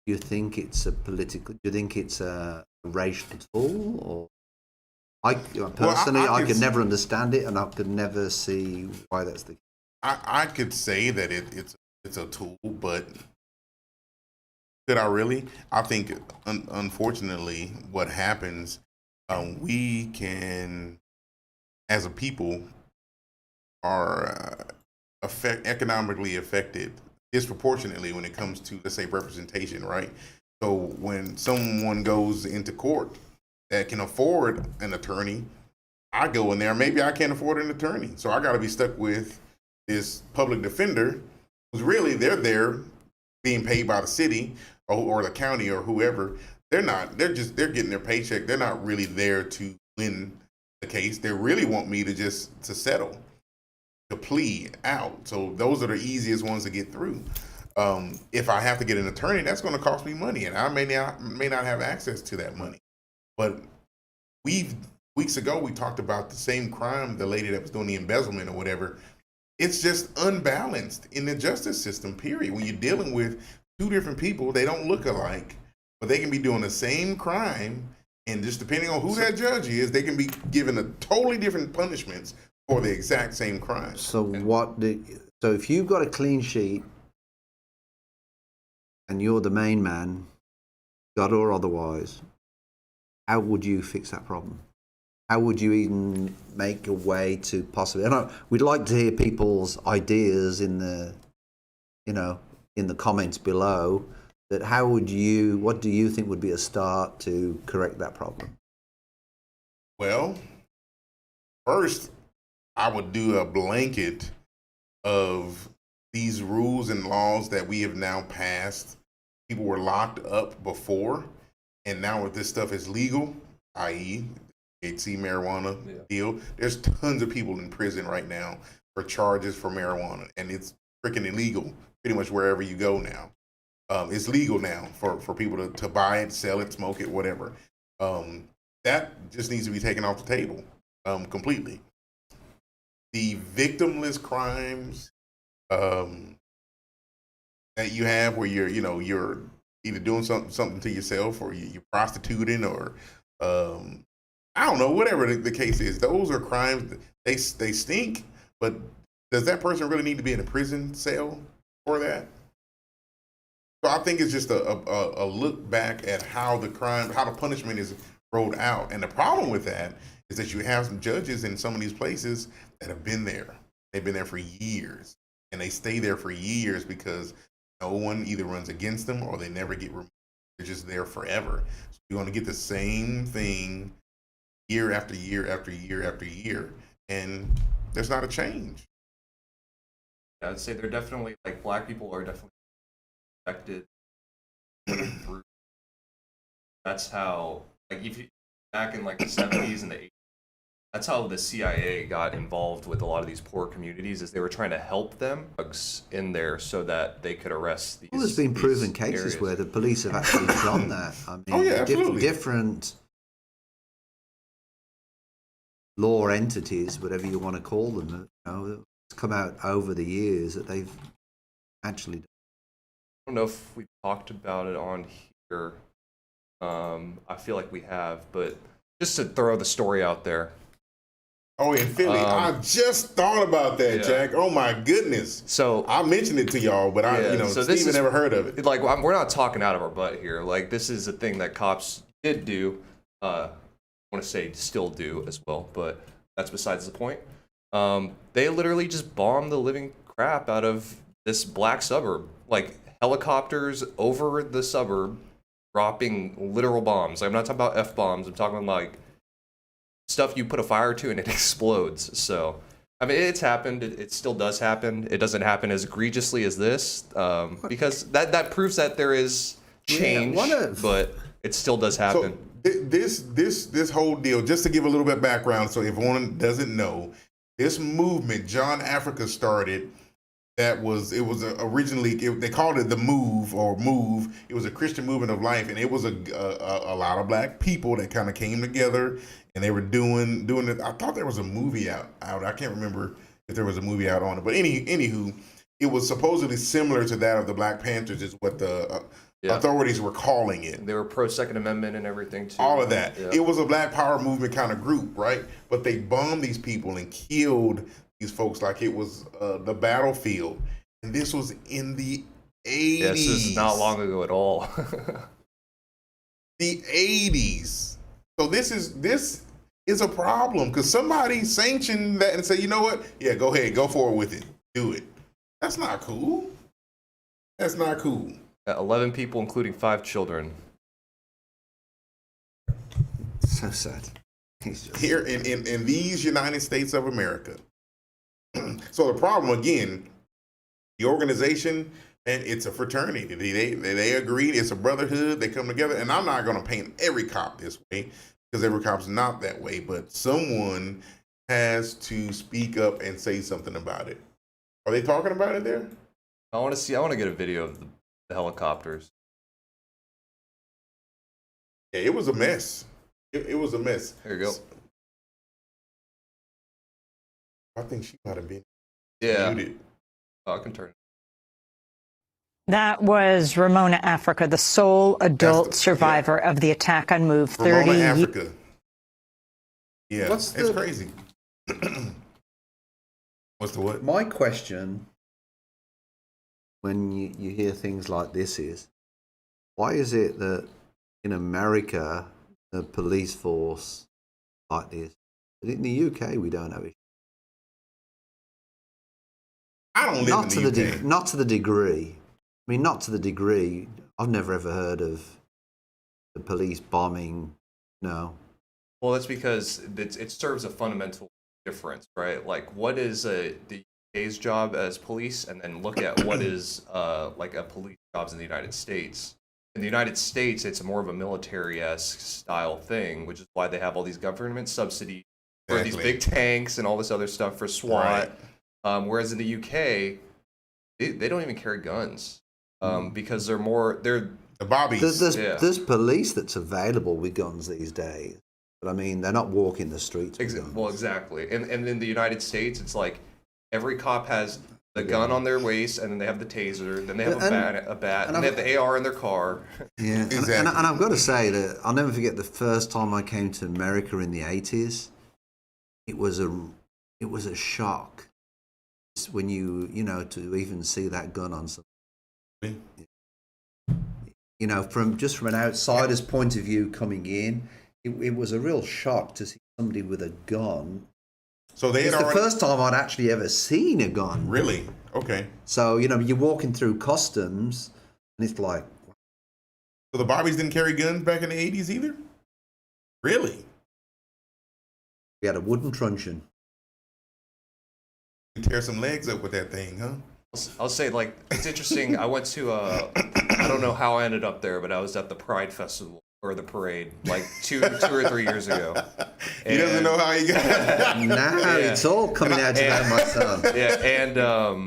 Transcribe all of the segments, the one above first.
you think it's a political? Do you think it's a racial tool, or I personally, I could never understand it, and I could never see why that's the case. I could say that it's a tool, but could I really? I think, unfortunately, what happens, we can, as a people, are economically affected disproportionately when it comes to, let's say, representation, right? So when someone goes into court that can afford an attorney, I go in there, maybe I can't afford an attorney. So I got to be stuck with this public defender who's really, they're there being paid by the city or the county or whoever. They're getting their paycheck. They're not really there to win the case. They really want me to settle, to plead out. So those are the easiest ones to get through. If I have to get an attorney, that's going to cost me money, and I may not have access to that money. But weeks ago, we talked about the same crime, the lady that was doing the embezzlement or whatever. It's just unbalanced in the justice system, period. When you're dealing with two different people, they don't look alike, but they can be doing the same crime, and just depending on who that judge is, they can be given a totally different punishments for the exact same crime. So if you've got a clean sheet and you're the main man, God or otherwise, how would you fix that problem? How would you even make a way to possibly? And we'd like to hear people's ideas in the comments below. That what do you think would be a start to correct that problem? Well, first, I would do a blanket of these rules and laws that we have now passed. People were locked up before, and now with this stuff is legal, i.e., THC marijuana deal. There's tons of people in prison right now for charges for marijuana, and it's freaking illegal pretty much wherever you go now. It's legal now for people to buy it, sell it, smoke it, whatever. That just needs to be taken off the table completely. The victimless crimes that you have, where you're either doing something to yourself, or you're prostituting, or I don't know, whatever the case is. Those are crimes. They stink, but does that person really need to be in a prison cell for that? So I think it's just a look back at how the punishment is rolled out. And the problem with that is that you have some judges in some of these places that have been there. They've been there for years, and they stay there for years because no one either runs against them or they never get removed. They're just there forever. So you're going to get the same thing year after year after year after year, and there's not a change. Yeah, I'd say they're definitely, like, Black people are definitely affected through. That's how, like, if you back in like the 70s and the 80s, that's how the CIA got involved with a lot of these poor communities, is they were trying to help them drugs in there so that they could arrest these. Well, there's been proven cases areas where the police have actually done that. I mean, different law entities, whatever you want to call them, it's come out over the years that they've actually done. I don't know if we talked about it on here. I feel like we have, but just to throw the story out there. Oh, in Philly. I just thought about that, Jack. Oh my goodness. So I mentioned it to y'all, but Steven never heard of it. Like, we're not talking out of our butt here. Like, this is a thing that cops did do. I want to say still do as well, but that's besides the point. They literally just bombed the living crap out of this black suburb. Like, helicopters over the suburb dropping literal bombs. I'm not talking about F-bombs. I'm talking about, like, stuff you put a fire to and it explodes. So, I mean, it's happened. It still does happen. It doesn't happen as egregiously as this, because that proves that there is change, but it still does happen. So this whole deal, just to give a little bit of background, so if one doesn't know, this movement John Africa started, it was originally, they called it the Move. It was a Christian movement of life, and it was a lot of black people that kind of came together, and they were doing it. I thought there was a movie out. I can't remember if there was a movie out on it, but anywho, it was supposedly similar to that of the Black Panthers, is what the authorities were calling it. They were pro Second Amendment and everything too. All of that. Yeah. It was a Black Power movement kind of group, right? But they bombed these people and killed these folks like it was the battlefield. And this was in the 80s. Yeah, this is not long ago at all. The 80s. So this is a problem because somebody sanctioned that and said, you know what? Yeah, go ahead, go forward with it. Do it. That's not cool. That's not cool. 11 people, including 5 children. So sad. Here in these United States of America. So the problem, again, the organization, and it's a fraternity. They agreed. It's a brotherhood. They come together. And I'm not going to paint every cop this way because every cop's not that way. But someone has to speak up and say something about it. Are they talking about it there? I want to get a video of the helicopters. Yeah, it was a mess. It was a mess. There you go. I think she might have been muted. Oh, I can turn it. That was Ramona Africa, the sole adult survivor of the attack on Move 30. Ramona Africa. Yeah, it's crazy. What's the what? My question, when you hear things like this, is why is it that in America the police force like this, but in the UK we don't have it? I don't live in the UK. Not to the degree. I mean, not to the degree. I've never ever heard of the police bombing. No. Well, that's because it serves a fundamental difference, right? Like, what is the UK's job as police, and then look at what is like a police jobs in the United States. In the United States, it's more of a military-esque style thing, which is why they have all these government subsidies for these big tanks and all this other stuff for SWAT. Right. Whereas in the UK, they don't even carry guns because they're the bobbies. There's police that's available with guns these days, but I mean they're not walking the streets with guns. Well, exactly. And in the United States, it's like every cop has the gun on their waist, and then they have the taser, then they have a bat, and they have the AR in their car. Yeah, exactly. And I've got to say that I'll never forget the first time I came to America in the 80s. It was a shock when you to even see that gun on something. You know, from an outsider's point of view coming in, it was a real shock to see somebody with a gun. So it's the first time I'd actually ever seen a gun. Really? Okay. So, you're walking through customs, and it's like... So the Bobbies didn't carry guns back in the 80s either? Really? We had a wooden truncheon. You tear some legs up with that thing, huh? I'll say, like, it's interesting. I went to, I don't know how I ended up there, but I was at the Pride Festival. Or the parade, like two or 3 years ago. He doesn't know how he got it. It's all coming out to that, my son. Yeah,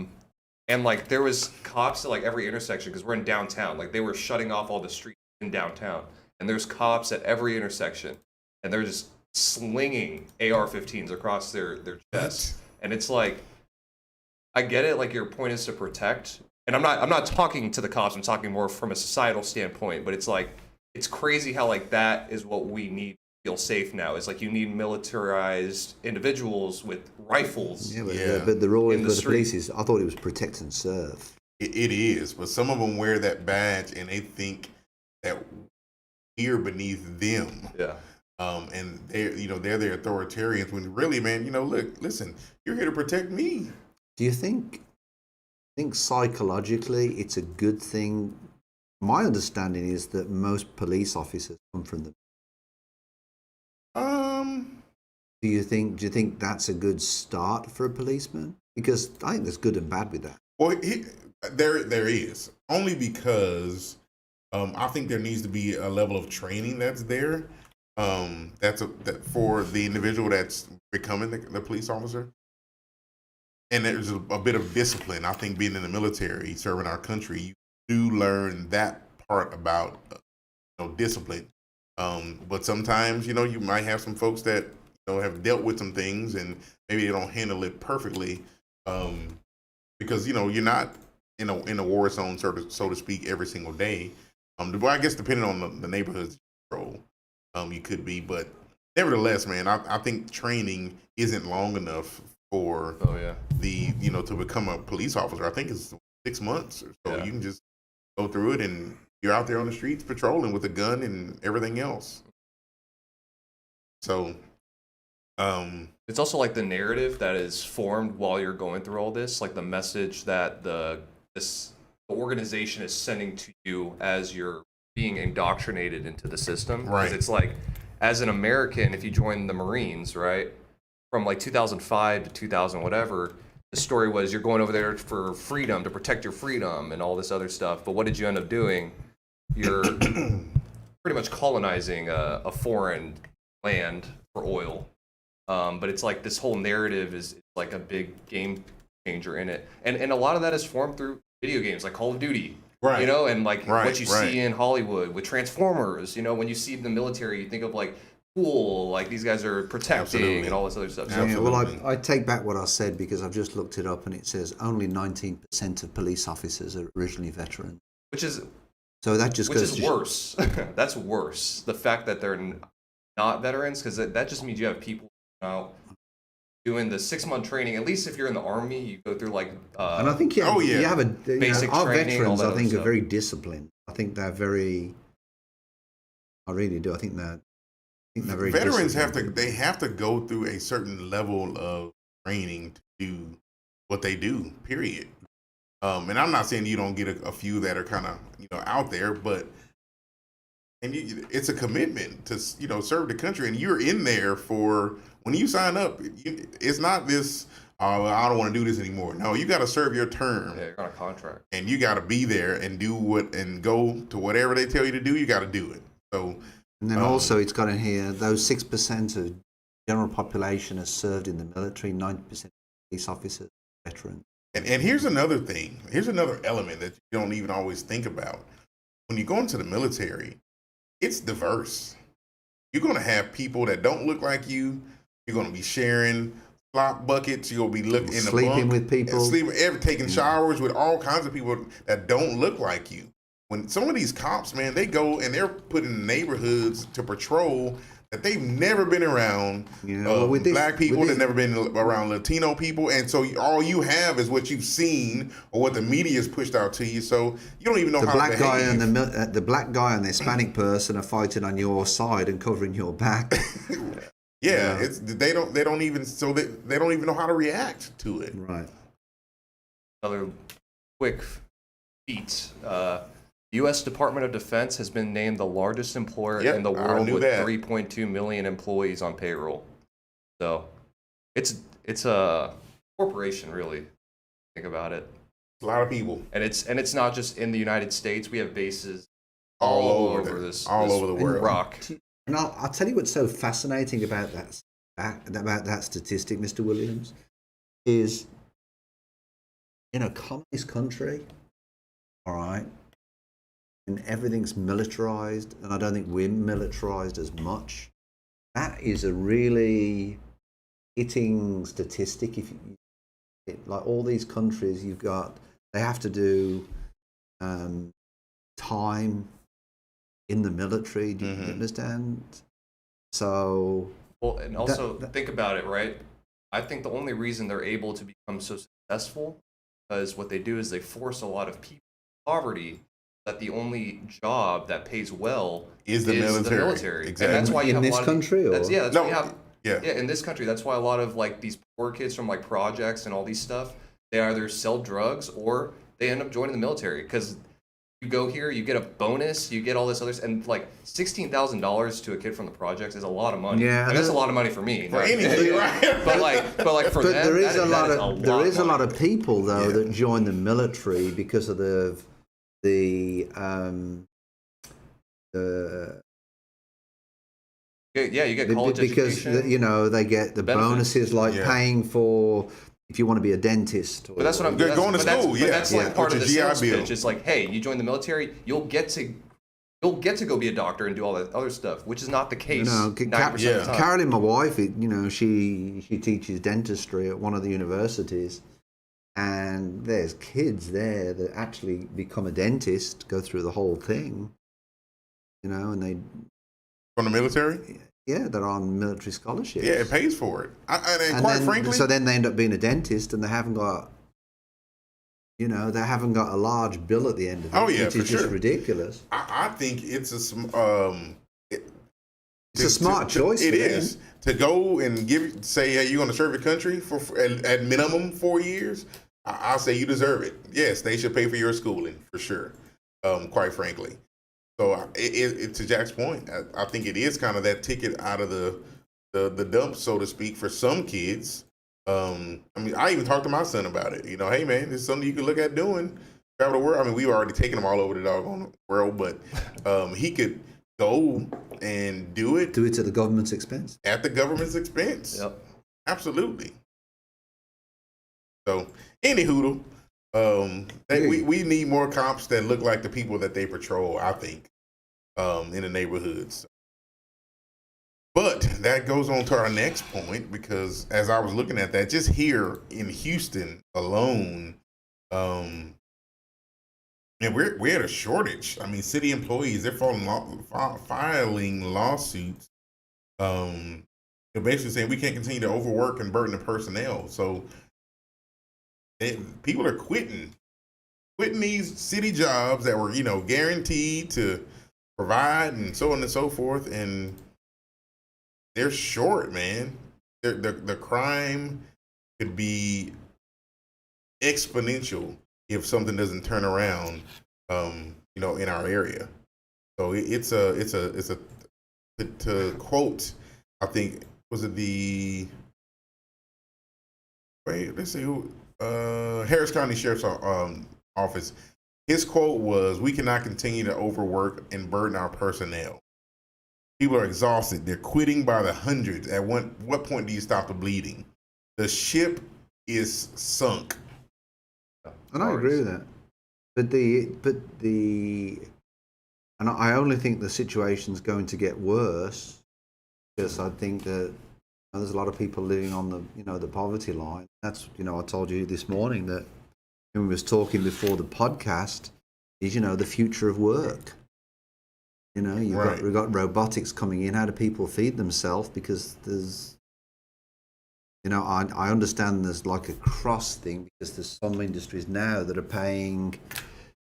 and like there was cops at like every intersection because we're in downtown. Like they were shutting off all the streets in downtown, and there's cops at every intersection, and they're just slinging AR-15s across their chests. And it's like, I get it. Like your point is to protect, and I'm not talking to the cops. I'm talking more from a societal standpoint. But it's like. It's crazy how like that is what we need to feel safe now. It's like you need militarized individuals with rifles. But the role of the police is, I thought it was protect and serve. It is, but some of them wear that badge and they think that we're beneath them. Yeah. And they're the authoritarians when really, man, listen, you're here to protect me. Do you think psychologically it's a good thing? My understanding is that most police officers come from the. Do you think that's a good start for a policeman? Because I think there's good and bad with that. Well, there is only because I think there needs to be a level of training that's there. That for the individual that's becoming the police officer, and there's a bit of discipline. I think being in the military, serving our country, you do learn that part about discipline, but sometimes you might have some folks that have dealt with some things and maybe they don't handle it perfectly because you're not in a war zone so to speak every single day. Well, I guess depending on the neighborhoods you control, you could be, but nevertheless, man, I think training isn't long enough for to become a police officer. I think it's 6 months or so. You can just go through it and you're out there on the streets patrolling with a gun and everything else. So, it's also like the narrative that is formed while you're going through all this, like the message that the organization is sending to you as you're being indoctrinated into the system. Right. It's like, as an American, if you join the Marines, right, from like 2005 to 2000 whatever, the story was you're going over there for freedom, to protect your freedom and all this other stuff. But what did you end up doing? You're pretty much colonizing a foreign land for oil. But it's like this whole narrative is like a big game changer in it. And a lot of that is formed through video games like Call of Duty. Right. You know, and like what you see in Hollywood with Transformers, you know, when you see the military, you think of like, cool, like these guys are protecting and all this other stuff. Yeah, well, I take back what I said because I've just looked it up and it says only 19% of police officers are originally veterans. Which is worse. That's worse. The fact that they're not veterans, because that just means you have people out doing the 6-month training. At least if you're in the army, you go through like and I think you have basic our training, veterans I think stuff. are very disciplined. I think they're very I really do. I think they're very veterans disciplined. have to go through a certain level of training to do what they do, period. And I'm not saying you don't get a few that are kind of out there, but it's a commitment to serve the country, and you're in there for when you sign up. It's not this I don't want to do this anymore. No, you got to serve your term. Yeah, you're on a contract, and you got to be there and do and go to whatever they tell you to do. You got to do it. So. And then also it's got in here, those 6% of general population has served in the military, 90% of police officers, veterans. And here's another thing. Here's another element that you don't even always think about. When you go into the military, it's diverse. You're going to have people that don't look like you. You're going to be sharing slop buckets. You're going to be sleeping with people. Taking showers with all kinds of people that don't look like you. When some of these cops, man, they go and they're put in neighborhoods to patrol that they've never been around black people, they've never been around Latino people, and so all you have is what you've seen or what the media's pushed out to you. So you don't even know how to behave. The black guy and the Hispanic person are fighting on your side and covering your back. They don't even know how to react to it. Right. Another quick feat. U.S. Department of Defense has been named the largest employer in the world with 3.2 million employees on payroll. So it's a corporation, really. Think about it. A lot of people, and it's not just in the United States. We have bases all over the world. Rock. And I'll tell you what's so fascinating about that statistic, Mr. Williams, is in a communist country, all right, and everything's militarized, and I don't think we're militarized as much. That is a really hitting statistic. Like all these countries, they have to do time in the military. Do you understand? So, well, and also think about it, right? I think the only reason they're able to become so successful because what they do is they force a lot of people in poverty. That the only job that pays well is the military. Exactly. And that's why you have in this country. In this country. That's why a lot of like these poor kids from like projects and all these stuff, they either sell drugs or they end up joining the military because you go here, you get a bonus, you get all this other, and like $16,000 to a kid from the projects is a lot of money. Yeah, and that's a lot of money for me. For anything, right? but like for them, there is a lot of people though that join the military because of the you get college education. Because they get the bonuses like paying for if you want to be a dentist. But that's what I'm going to school. But that's like part of the sales pitch. It's like, hey, you join the military, you'll get to go be a doctor and do all that other stuff, which is not the case. 90% of the time. Carolyn, my wife, she teaches dentistry at one of the universities. And there's kids there that actually become a dentist, go through the whole thing. and they From the military? they're on military scholarships. Yeah, it pays for it. And quite then, frankly, so then they end up being a dentist, and they haven't got, they haven't got a large bill at the end of it. Oh, yeah, which for is just sure. ridiculous. I think it's It's a smart choice. It for them. is to go and say, hey, you're going to serve your country for at minimum 4 years. I'll say you deserve it. Yes, they should pay for your schooling for sure. Quite frankly, so to Jack's point, I think it is kind of that ticket out of the dump, so to speak, for some kids. I mean, I even talked to my son about it. Hey man, this is something you can look at doing. Travel the world. I mean, we've already taken him all over the doggone world, but he could go and do it at the government's expense. At the government's expense. Yep. Absolutely. So, anywho, we need more cops that look like the people that they patrol, I think, in the neighborhoods. But that goes on to our next point, because as I was looking at that, just here in Houston alone, and we're at a shortage. I mean, city employees, they're filing lawsuits. They're basically saying we can't continue to overwork and burden the personnel. So people are quitting these city jobs that were, guaranteed to provide and so on and so forth, and they're short, man. The crime could be exponential if something doesn't turn around, in our area. So it's a to quote, I think, was it let's see who, Harris County Sheriff's Office. His quote was, "We cannot continue to overwork and burden our personnel. People are exhausted. They're quitting by the hundreds. At what point do you stop the bleeding? The ship is sunk." And I agree with that. And I only think the situation's going to get worse, because I think that there's a lot of people living on the poverty line. That's, I told you this morning that when we was talking before the podcast is, the future of work. We've got robotics coming in. How do people feed themselves? Because there's, I understand there's like a cross thing, because there's some industries now that are paying,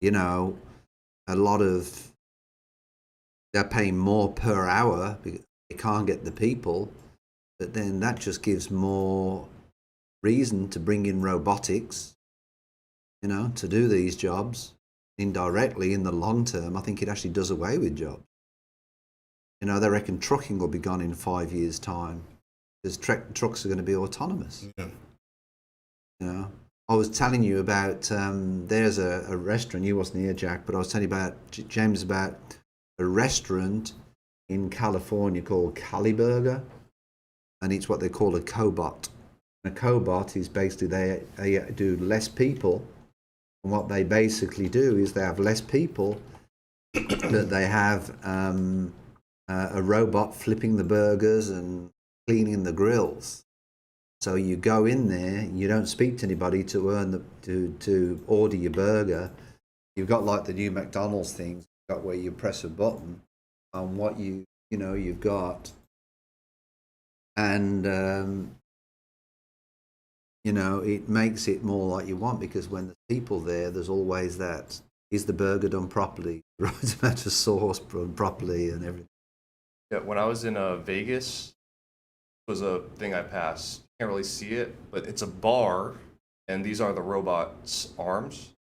they're paying more per hour because they can't get the people. But then that just gives more reason to bring in robotics, to do these jobs. Indirectly, in the long term, I think it actually does away with jobs. They reckon trucking will be gone in 5 years' time, because trucks are going to be autonomous. Yeah. I was telling you about, there's a restaurant, you wasn't here, Jack, but I was telling you about, James, about a restaurant in California called Cali Burger, and it's what they call a cobot. A cobot is basically they do less people, and what they basically do is they have less people, but they have a robot flipping the burgers and cleaning the grills. So you go in there, you don't speak to anybody to order your burger. You've got like the new McDonald's things, you've got where you press a button on what you've got, and it makes it more like you want, because when there's people there, there's always that, is the burger done properly, right amount of sauce done properly and everything. Yeah, when I was in Vegas, it was a thing I passed. Can't really see it, but it's a bar, and these are the robot's arms.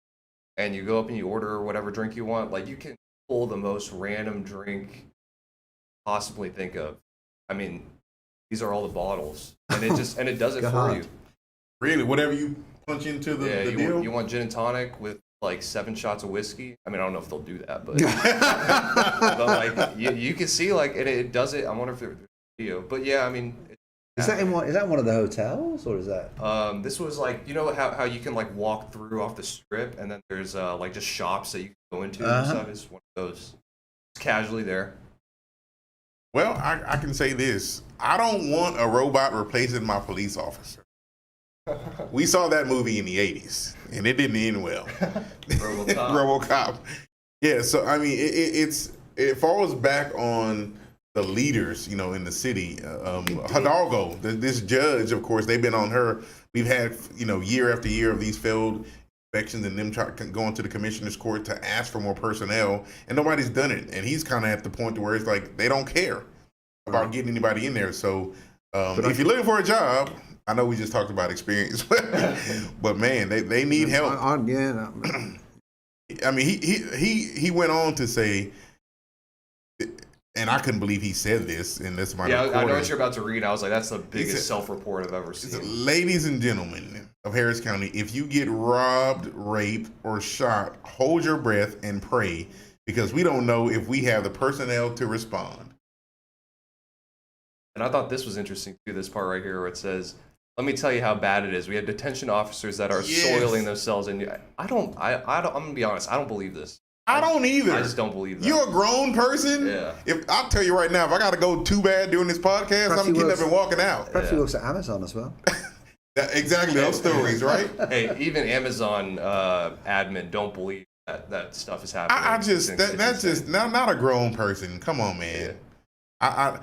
And you go up and you order whatever drink you want. Like, you can pull the most random drink possibly think of. I mean, these are all the bottles, and it does it for you. Really, whatever you punch into the deal? You want gin and tonic with like 7 shots of whiskey? I mean, I don't know if they'll do that, but but like you can see, like, it does it. I wonder if there's video, but yeah, I mean. Is that one of the hotels, or is that? This was like, how you can like walk through off the strip, and then there's like just shops that you can go into and stuff. It's one of those. It's casually there. Well, I can say this: I don't want a robot replacing my police officer. We saw that movie in the 80s, and it didn't end well. RoboCop. RoboCop. Yeah, so I mean, it's it falls back on the leaders, in the city. Hidalgo, this judge, of course, they've been on her. We've had, year after year of these failed inspections and them going to the commissioner's court to ask for more personnel, and nobody's done it. And he's kind of at the point where it's like they don't care about getting anybody in there. So if you're looking for a job, I know we just talked about experience, but man, they need help. Yeah. I mean, he went on to say, and I couldn't believe he said this, and this is my I know what you're about to read. I was like, that's the biggest self-report I've ever seen. Ladies and gentlemen of Harris County, if you get robbed, raped, or shot, hold your breath and pray, because we don't know if we have the personnel to respond. And I thought this was interesting too, this part right here where it says, let me tell you how bad it is. We have detention officers that are soiling themselves. And I'm going to be honest, I don't believe this. I don't either. I just don't believe that. You're a grown person. Yeah. If I'll tell you right now, if I got to go too bad during this podcast, I'm getting up and walking out. Perhaps he works at Amazon as well. Exactly, those stories, right? Hey, even Amazon admin don't believe that stuff is happening. That's just not a grown person. Come on, man. Yeah.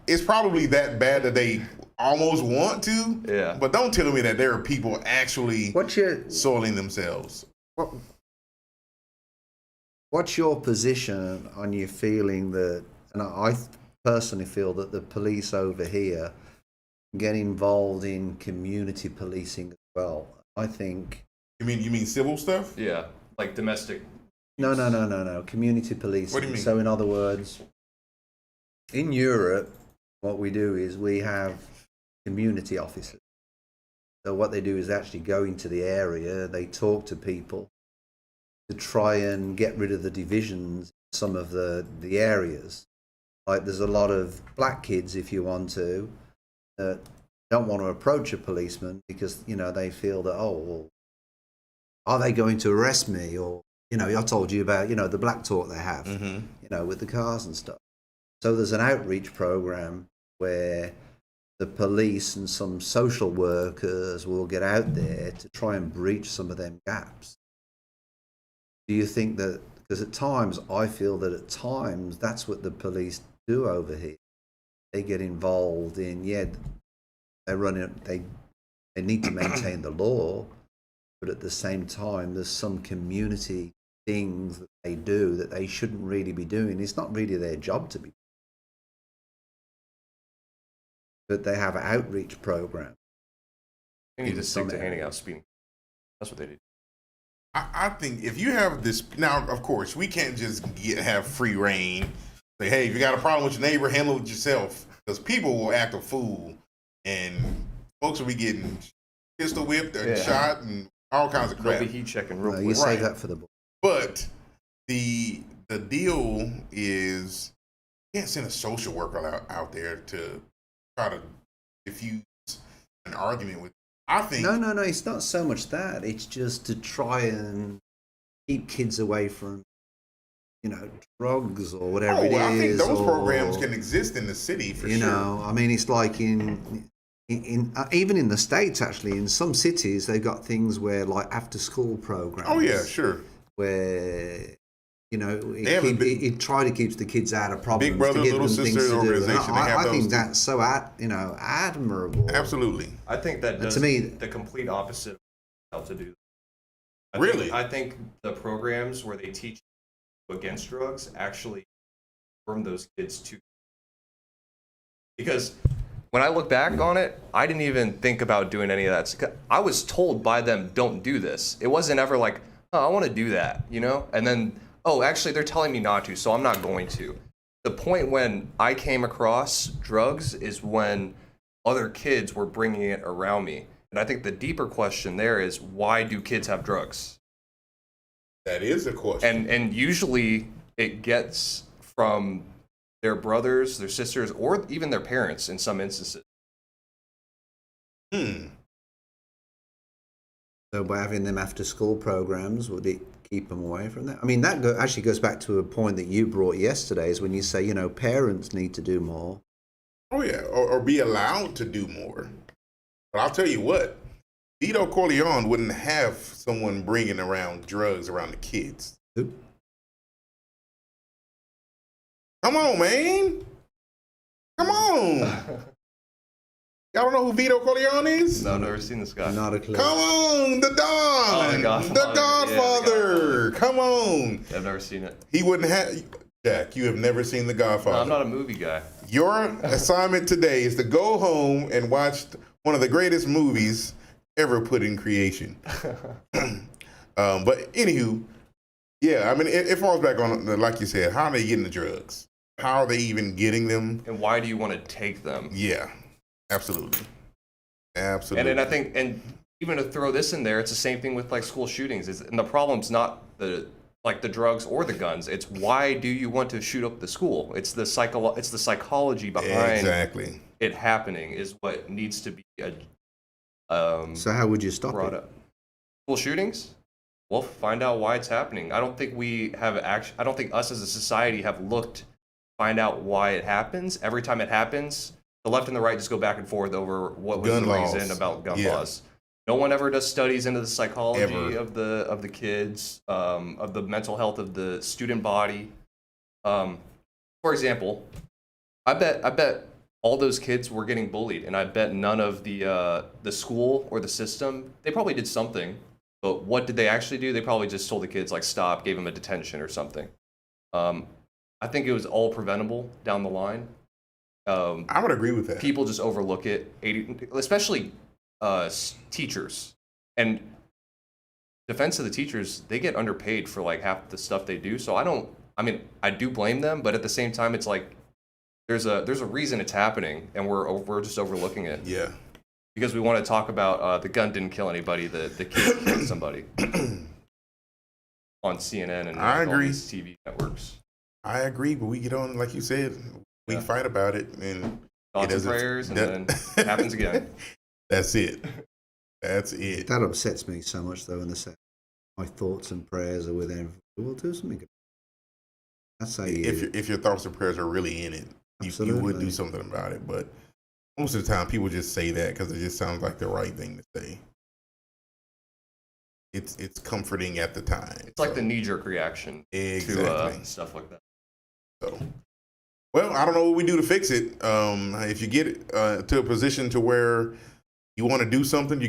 It's probably that bad that they almost want to. Yeah. But don't tell me that there are people actually soiling themselves. What's your position on your feeling that, and I personally feel that the police over here get involved in community policing as well. I think. You mean civil stuff? Yeah, like domestic. No. Community policing. What do you mean? So in other words, in Europe, what we do is we have community officers. So what they do is actually go into the area, they talk to people to try and get rid of the divisions in some of the areas. Like there's a lot of black kids, if you want to, that don't want to approach a policeman because, they feel that, are they going to arrest me? Or, I told you about, the black talk they have, with the cars and stuff. So there's an outreach program where the police and some social workers will get out there to try and breach some of them gaps. Do you think that, because at times I feel that at times that's what the police do over here. They get involved in, they need to maintain the law, but at the same time there's some community things that they do that they shouldn't really be doing. It's not really their job to be. But they have an outreach program. They need to stick to handing out speeding. That's what they do. I think if you have this now, of course, we can't just have free reign. Say, hey, if you got a problem with your neighbor, handle it yourself, because people will act a fool, and folks will be getting pistol whipped and shot and all kinds of crap. They'll be heat checking real quick. You save that for the book. But the deal is, you can't send a social worker out there to try to diffuse an argument with. I think no. It's not so much that. It's just to try and keep kids away from, drugs or whatever it is. I think those programs can exist in the city for sure. I mean, it's like in even in the States, actually, in some cities, they've got things where like after school programs. Oh yeah, sure. Where it try to keep the kids out of problems. Big Brother, to give Little them Sister organization. I think that's so admirable. Absolutely. I think that does to me the complete opposite of how to do. I think the programs where they teach against drugs actually form those kids too. Because when I look back on it, I didn't even think about doing any of that. I was told by them, don't do this. It wasn't ever like, I want to do that, And then, actually, they're telling me not to, so I'm not going to. The point when I came across drugs is when other kids were bringing it around me. And I think the deeper question there is, why do kids have drugs? That is a question. And usually it gets from their brothers, their sisters, or even their parents in some instances. So by having them after school programs, would it keep them away from that? I mean, that actually goes back to a point that you brought yesterday, is when you say, parents need to do more. Oh yeah, or be allowed to do more. But I'll tell you what, Vito Corleone wouldn't have someone bringing around drugs around the kids. Who? Come on, man. Come on. Y'all don't know who Vito Corleone is? No, I've never seen this guy. Not a clue. Come on, the Don. Oh, the Godfather. The Godfather. Yeah, the Godfather. Come on. I've never seen it. He wouldn't have. Jack, you have never seen The Godfather. No, I'm not a movie guy. Your assignment today is to go home and watch one of the greatest movies ever put in creation. But anywho, yeah, I mean, it falls back on, like you said, how are they getting the drugs? How are they even getting them? And why do you want to take them? Yeah, absolutely. Absolutely. And then I think, and even to throw this in there, it's the same thing with like school shootings. And the problem's not the drugs or the guns. It's why do you want to shoot up the school? It's the psychology behind exactly it happening is what needs to be So how would you stop brought it? up. School shootings? We'll find out why it's happening. I don't think I don't think us as a society have looked, find out why it happens. Every time it happens, the left and the right just go back and forth over what was Gun the laws. reason about gun laws. No one ever does studies into the psychology Ever. of the kids, of the mental health of the student body. For example, I bet all those kids were getting bullied, and I bet none of the school or the system, they probably did something, but what did they actually do? They probably just told the kids like stop, gave them a detention or something. I think it was all preventable down the line. I would agree with that. People just overlook it, especially teachers. And defense of the teachers, they get underpaid for like half the stuff they do. So I do blame them, but at the same time, it's like there's a reason it's happening, and we're just overlooking it. Yeah. Because we want to talk about the gun didn't kill anybody, the kid killed somebody on CNN and I all agree. these TV networks. I agree, but we get on, like you said, we fight about it, and Thoughts and prayers, and then it happens again. That's it. That's it. That upsets me so much, though, in the sense my thoughts and prayers are with everything. We'll do something good. That's how you... If your thoughts and prayers are really in it, you would do something about it. But most of the time, people just say that because it just sounds like the right thing to say. It's comforting at the time. It's like the knee-jerk reaction Exactly. to stuff like that. So, well, I don't know what we do to fix it. If you get to a position to where you want to do something, you